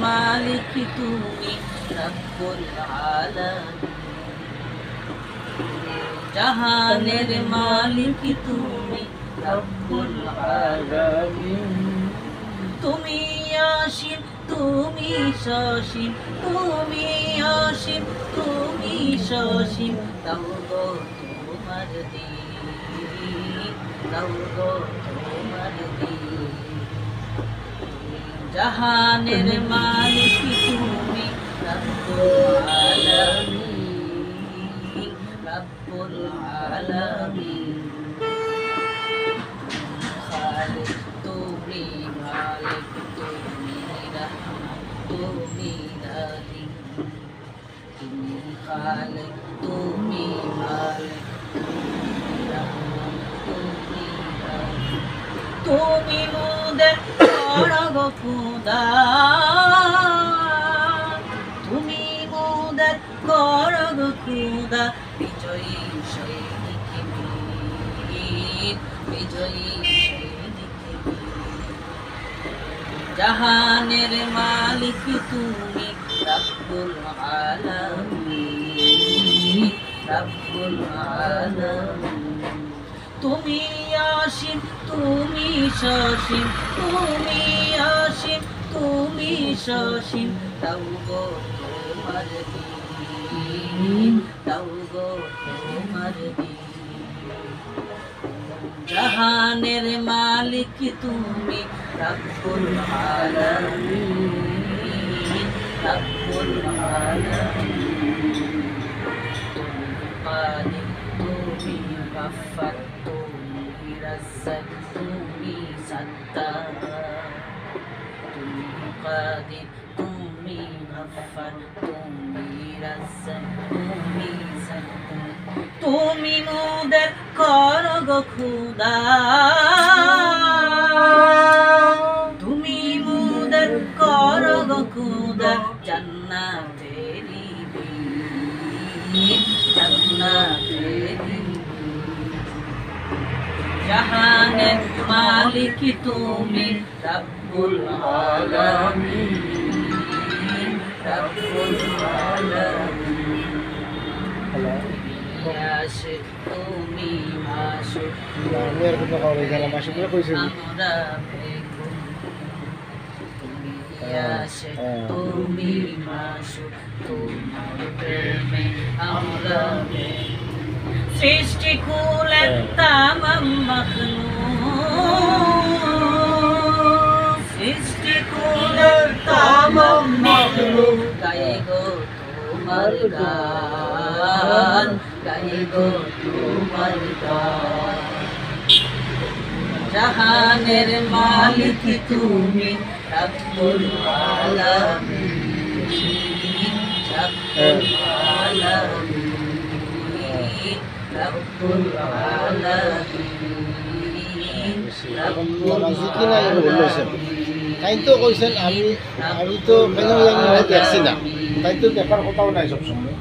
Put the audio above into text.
মালিক তুমি রব্বুল আলামিন জাহানের মালিক তুমি রব্বুল আলামিন তুমি আসিম তুমি সসীম তুমি আসিম তুমি সসীম দাও গো তোমার দিন দাও গো তোমার দিন জাহানের মালিক তুমি রব্বুল আলামিন রব্বুল আলামিন খালিক তুমি মালিক তুমি রহমান তুমি রাহিম তুমি খালিক তুমি মালিক তুমি রহমান তুমি রাহিম তুমি মুদের করো খুদা তুমি মুদের করো খুদা বিজয়ী সৈনিক বীর বিজয়ী সৈনিক জাহানের মালিক তুমি রব্বুল আলামিন রব্বুল আলামিন তুমি আসিম তুমি সসীম তুমি আসিম তুমি সসীম দাও গো তোমার দিন দাও গো তোমার দিন জাহানের মালিক তুমি রব্বুল আলামিন রব্বুল আলামিন তুমি মালিক তুমি গফফার তুমি রাজ্জাক তুমি সাত্তার তুমি কাদির তুমি গফফার তুমি রাজ্জাক তুমি সাত্তার তুমি মুদের করো গো খুদা তুমি মুদের করো গো খুদা জান্নাতেরি বীর জান্নাতেরি জাহানের মালিক তুমি রব্বুল আলামিন রব্বুল আলামিন আশিক তুমি মাশুক আমি আর কোনো কথা বলছিলাম মাসে করে কইছি আমরা বেকুম তুমি আশিক তুমি মাশুক তোমার প্রেমে আমরা সৃষ্টি কুলের তামাম মখলুক সৃষ্টি কুলের তামাম মখলুক গায়ে গো তোমার গান গায়ে গো তোমার গান জাহানের মালিক তুমি রব্বুল আলামিন রব্বুল আলামিন রব্বুল আলামিন জিকির না বলছেন তাই তো কইছেন আমি তো কেন দেখছি না তাই তো দেখার কথাও নাই সবসময়